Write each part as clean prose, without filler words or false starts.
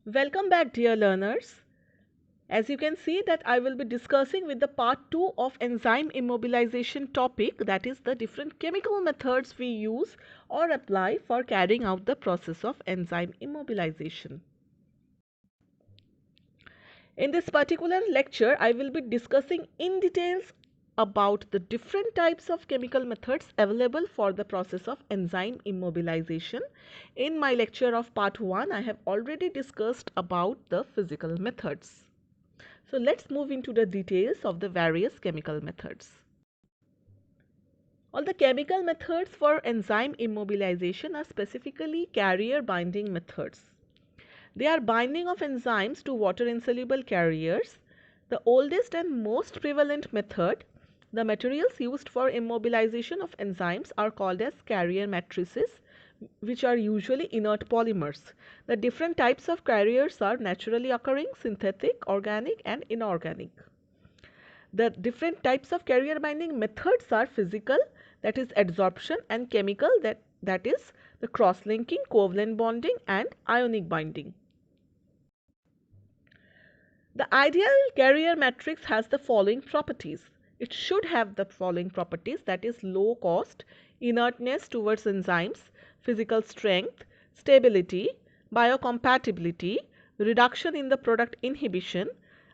Welcome back, dear learners. As you can see that I will be discussing with the part 2 of enzyme immobilization topic, that is the different chemical methods we use or apply for carrying out the process of enzyme immobilization. In this particular lecture, I will be discussing in details about the different types of chemical methods available for the process of enzyme immobilization. In my lecture of part 1, I have already discussed about the physical methods. So let's move into the details of the various chemical methods. All the chemical methods for enzyme immobilization are specifically carrier binding methods. They are binding of enzymes to water insoluble carriers. The oldest and most prevalent method, the materials used for immobilization of enzymes are called as carrier matrices, which are usually inert polymers. The different types of carriers are naturally occurring, synthetic, organic and inorganic. The different types of carrier binding methods are physical, that is adsorption, and chemical, that is the cross-linking, covalent bonding and ionic binding. The ideal carrier matrix has the following properties. It should have the following properties, that is low cost, inertness towards enzymes, physical strength, stability, biocompatibility, reduction in the product inhibition,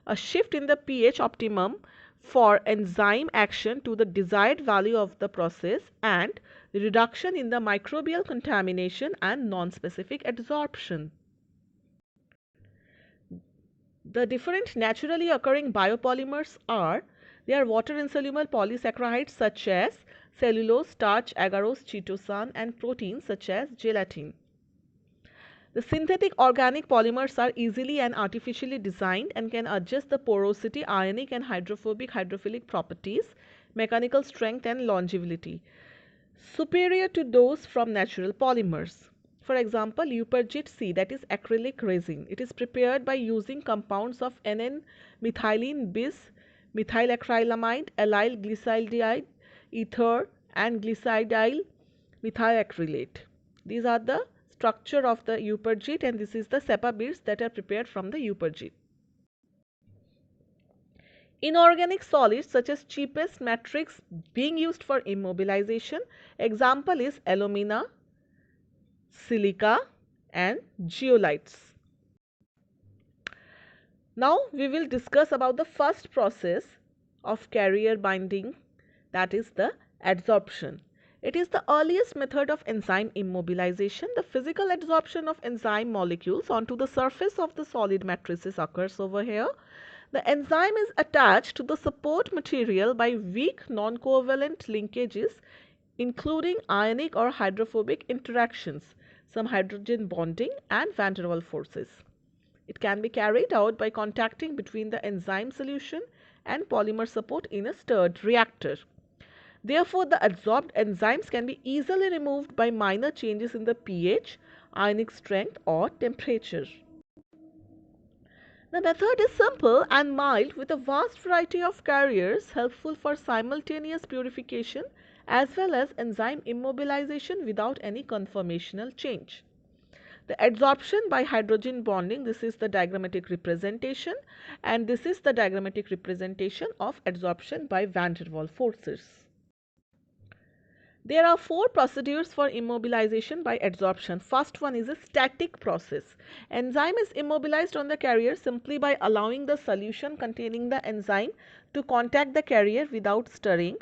a shift in the pH optimum for enzyme action to the desired value of the process, and reduction in the microbial contamination and non-specific adsorption. The different naturally occurring biopolymers are, they are water insoluble polysaccharides such as cellulose, starch, agarose, chitosan and proteins such as gelatin. The synthetic organic polymers are easily and artificially designed and can adjust the porosity, ionic and hydrophobic hydrophilic properties, mechanical strength and longevity, superior to those from natural polymers. For example, Eupergit C, that is acrylic resin. It is prepared by using compounds of N,N-methylene bis, methylacrylamide, allyl glycaldehyde, ether and glycidyl methacrylate. These are the structure of the Eupergit, and this is the SEPA beads that are prepared from the Eupergit. Inorganic solids such as cheapest matrix being used for immobilization. Example is alumina, silica and zeolites. Now we will discuss about the first process of carrier binding, that is the adsorption. It is the earliest method of enzyme immobilization. The physical adsorption of enzyme molecules onto the surface of the solid matrices occurs over here. The enzyme is attached to the support material by weak non-covalent linkages, including ionic or hydrophobic interactions, some hydrogen bonding and van der Waals forces. It can be carried out by contacting between the enzyme solution and polymer support in a stirred reactor. Therefore, the adsorbed enzymes can be easily removed by minor changes in the pH, ionic strength or temperature. The method is simple and mild with a vast variety of carriers helpful for simultaneous purification as well as enzyme immobilization without any conformational change. The adsorption by hydrogen bonding, this is the diagrammatic representation, and this is the diagrammatic representation of adsorption by van der Waals forces. There are four procedures for immobilization by adsorption. First one is a static process. Enzyme is immobilized on the carrier simply by allowing the solution containing the enzyme to contact the carrier without stirring.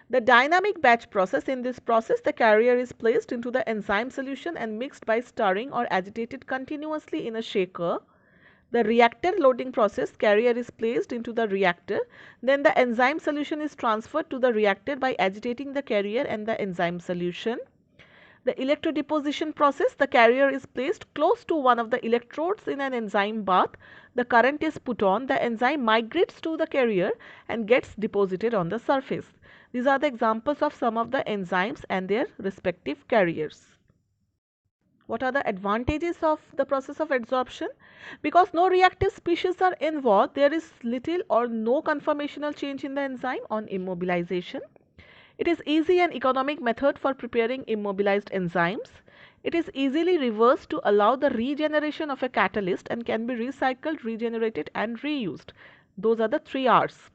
The dynamic batch process, in this process the carrier is placed into the enzyme solution and mixed by stirring or agitated continuously in a shaker. The reactor loading process, carrier is placed into the reactor, then the enzyme solution is transferred to the reactor by agitating the carrier and the enzyme solution. The electrodeposition process, the carrier is placed close to one of the electrodes in an enzyme bath, the current is put on, the enzyme migrates to the carrier and gets deposited on the surface. These are the examples of some of the enzymes and their respective carriers. What are the advantages of the process of adsorption? Because no reactive species are involved, there is little or no conformational change in the enzyme on immobilization. It is easy and economic method for preparing immobilized enzymes. It is easily reversed to allow the regeneration of a catalyst and can be recycled, regenerated and reused. Those are the 3 R's.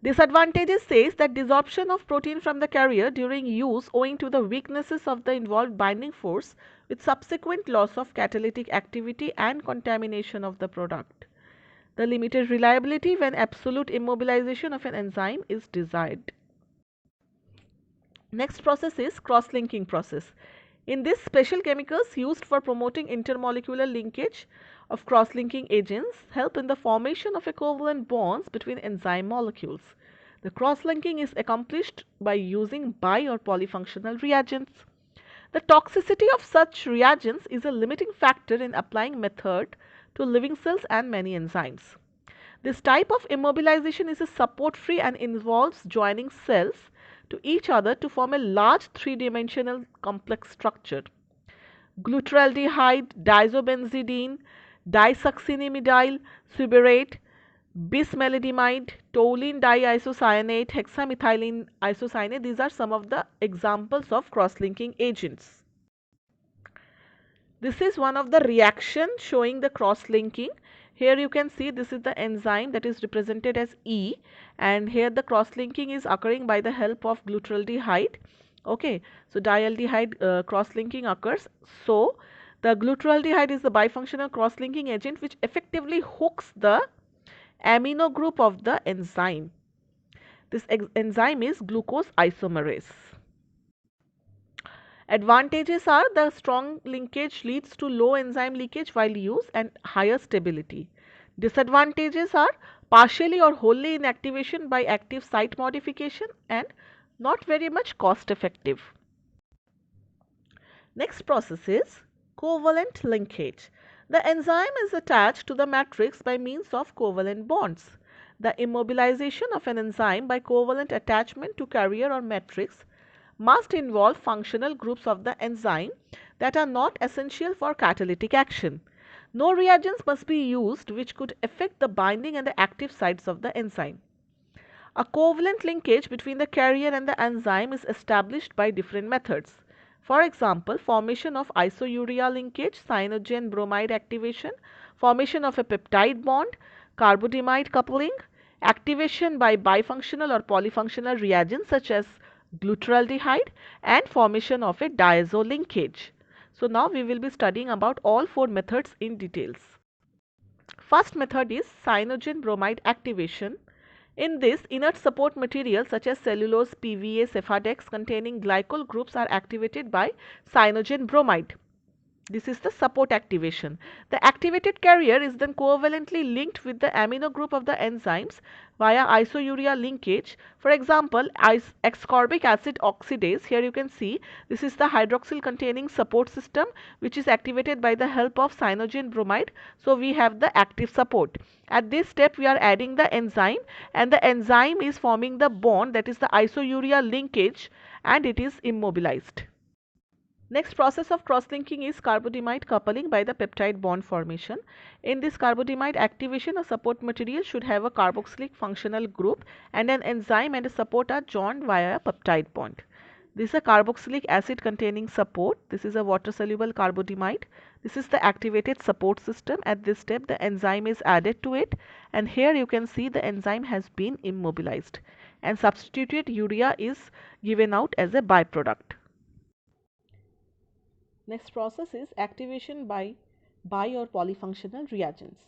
Disadvantages says that desorption of protein from the carrier during use owing to the weaknesses of the involved binding force with subsequent loss of catalytic activity and contamination of the product. The limited reliability when absolute immobilization of an enzyme is desired. Next process is cross-linking process. In this, special chemicals used for promoting intermolecular linkage of cross-linking agents help in the formation of covalent bonds between enzyme molecules. The cross-linking is accomplished by using bi or polyfunctional reagents. The toxicity of such reagents is a limiting factor in applying method to living cells and many enzymes. This type of immobilization is a support-free and involves joining cells to each other to form a large three-dimensional complex structure. Glutaraldehyde, diazobenzidine, disuccinimidyl succinate, bismethylmide, toluene diisocyanate, hexamethylene isocyanate, these are some of the examples of cross-linking agents. This is one of the reactions showing the cross-linking. Here you can see this is the enzyme that is represented as E, and here the cross-linking is occurring by the help of glutaraldehyde. Okay, so dialdehyde cross-linking occurs. So the glutaraldehyde is the bifunctional cross-linking agent which effectively hooks the amino group of the enzyme. This enzyme is glucose isomerase. Advantages are the strong linkage leads to low enzyme leakage while used and higher stability. Disadvantages are partially or wholly inactivation by active site modification and not very much cost effective. Next process is covalent linkage. The enzyme is attached to the matrix by means of covalent bonds. The immobilization of an enzyme by covalent attachment to carrier or matrix must involve functional groups of the enzyme that are not essential for catalytic action. No reagents must be used which could affect the binding and the active sites of the enzyme. A covalent linkage between the carrier and the enzyme is established by different methods. For example, formation of isourea linkage, cyanogen bromide activation, formation of a peptide bond, carbodiimide coupling, activation by bifunctional or polyfunctional reagents such as glutaraldehyde, and formation of a diazo linkage. So now we will be studying about all 4 methods in details. First method is cyanogen bromide activation. In this, inert support material such as cellulose, PVA, Cefadex containing glycol groups are activated by cyanogen bromide. This is the support activation. The activated carrier is then covalently linked with the amino group of the enzymes via isourea linkage. For example, ascorbic acid oxidase, here you can see this is the hydroxyl containing support system which is activated by the help of cyanogen bromide. So we have the active support. At this step we are adding the enzyme and the enzyme is forming the bond, that is the isourea linkage, and it is immobilized. Next process of cross-linking is carbodiimide coupling by the peptide bond formation. In this carbodiimide activation, a support material should have a carboxylic functional group and an enzyme and a support are joined via a peptide bond. This is a carboxylic acid containing support. This is a water soluble carbodiimide. This is the activated support system. At this step the enzyme is added to it, and here you can see the enzyme has been immobilized and substituted urea is given out as a byproduct. Next process is activation by bi or polyfunctional reagents.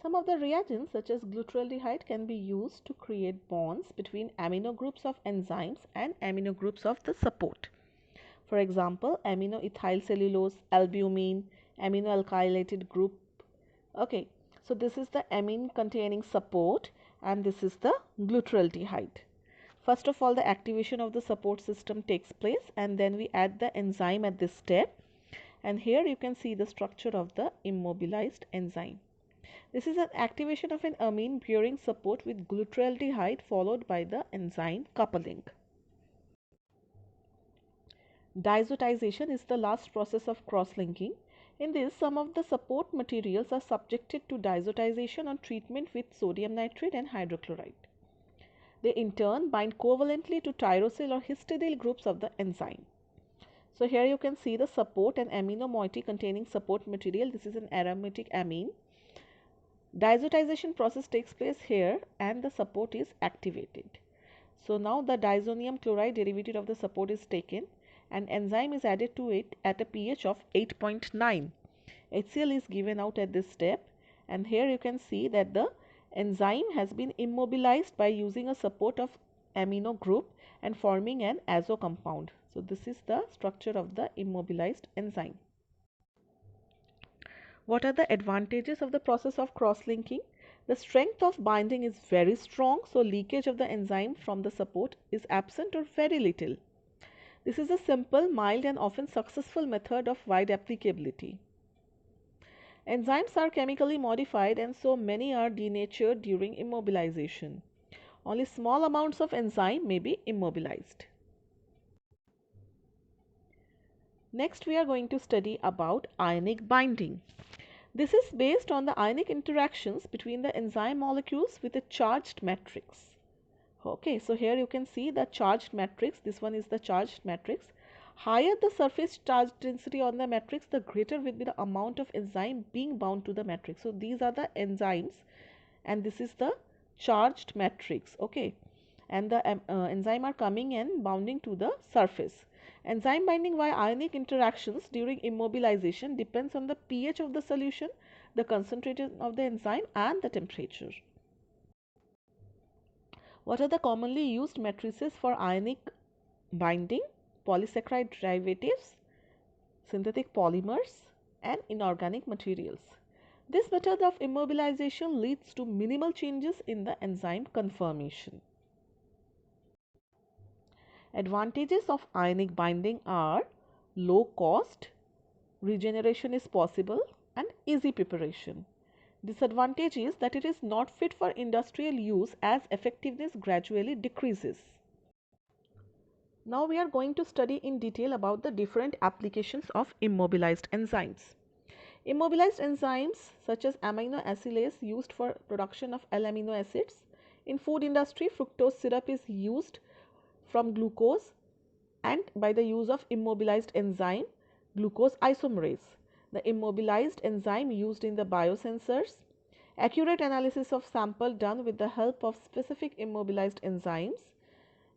Some of the reagents such as glutaraldehyde can be used to create bonds between amino groups of enzymes and amino groups of the support. For example, amino ethyl cellulose, albumin, amino alkylated group. Okay, so this is the amine containing support and this is the glutaraldehyde. First of all, the activation of the support system takes place and then we add the enzyme at this step. And here you can see the structure of the immobilized enzyme. This is an activation of an amine bearing support with glutaraldehyde followed by the enzyme coupling. Diazotization is the last process of cross-linking. In this, some of the support materials are subjected to diazotization on treatment with sodium nitrate and hydrochloride. They in turn bind covalently to tyrosyl or histidyl groups of the enzyme. So here you can see the support and amino moiety containing support material. This is an aromatic amine. Diazotization process takes place here and the support is activated. So now the diazonium chloride derivative of the support is taken and enzyme is added to it at a pH of 8.9. HCl is given out at this step, and here you can see that the enzyme has been immobilized by using a support of amino group and forming an azo compound. So this is the structure of the immobilized enzyme. What are the advantages of the process of cross-linking? The strength of binding is very strong, so leakage of the enzyme from the support is absent or very little. This is a simple, mild and often successful method of wide applicability. Enzymes are chemically modified and so many are denatured during immobilization. Only small amounts of enzyme may be immobilized. Next we are going to study about ionic binding. This is based on the ionic interactions between the enzyme molecules with a charged matrix. Okay, so here you can see the charged matrix. This one is the charged matrix. Higher the surface charge density on the matrix, the greater will be the amount of enzyme being bound to the matrix. So these are the enzymes and this is the charged matrix. Okay, and the enzyme are coming and bounding to the surface. Enzyme binding via ionic interactions during immobilization depends on the pH of the solution, the concentration of the enzyme and the temperature. What are the commonly used matrices for ionic binding? Polysaccharide derivatives, synthetic polymers and inorganic materials. This method of immobilization leads to minimal changes in the enzyme conformation. Advantages of ionic binding are low cost, regeneration is possible and easy preparation. Disadvantage is that it is not fit for industrial use as effectiveness gradually decreases. Now we are going to study in detail about the different applications of immobilized enzymes. Immobilized enzymes such as amino acylase used for production of L-amino acids. In food industry, fructose syrup is used from glucose and by the use of immobilized enzyme glucose isomerase. The immobilized enzyme used in the biosensors. Accurate analysis of sample done with the help of specific immobilized enzymes.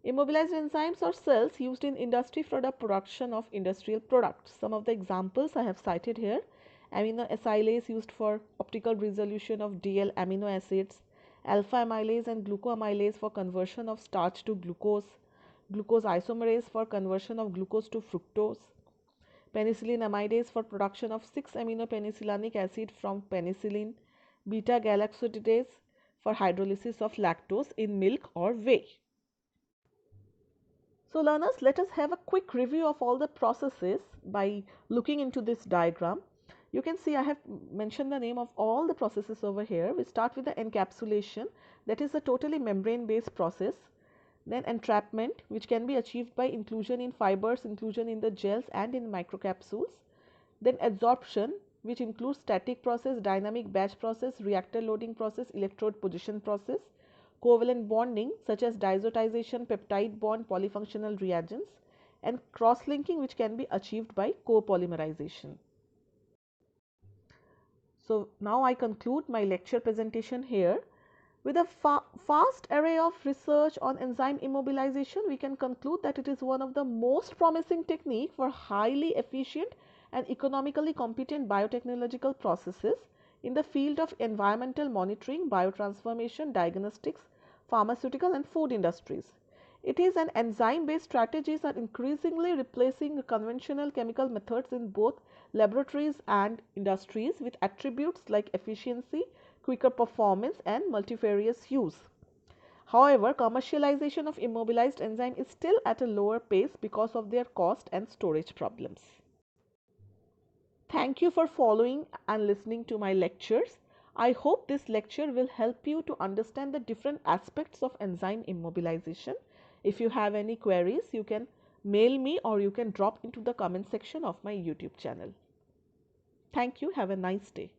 Immobilized enzymes are cells used in industry for the production of industrial products. Some of the examples I have cited here: amino acylase used for optical resolution of DL amino acids, alpha amylase and glucoamylase for conversion of starch to glucose, glucose isomerase for conversion of glucose to fructose, penicillin amidase for production of 6-amino penicillinic acid from penicillin, beta galactosidase for hydrolysis of lactose in milk or whey. So learners, let us have a quick review of all the processes by looking into this diagram. You can see I have mentioned the name of all the processes over here. We start with the encapsulation, that is a totally membrane based process. Then entrapment, which can be achieved by inclusion in fibers, inclusion in the gels and in microcapsules. Then adsorption, which includes static process, dynamic batch process, reactor loading process, electrode position process. Covalent bonding such as diazotization, peptide bond, polyfunctional reagents, and cross-linking, which can be achieved by copolymerization. So now I conclude my lecture presentation here. With a vast array of research on enzyme immobilization, we can conclude that it is one of the most promising techniques for highly efficient and economically competent biotechnological processes in the field of environmental monitoring, biotransformation, diagnostics, pharmaceutical and food industries. It is an enzyme-based strategies are increasingly replacing conventional chemical methods in both laboratories and industries with attributes like efficiency, quicker performance and multifarious use. However, commercialization of immobilized enzyme is still at a lower pace because of their cost and storage problems. Thank you for following and listening to my lectures. I hope this lecture will help you to understand the different aspects of enzyme immobilization. If you have any queries, you can mail me or you can drop into the comment section of my YouTube channel. Thank you. Have a nice day.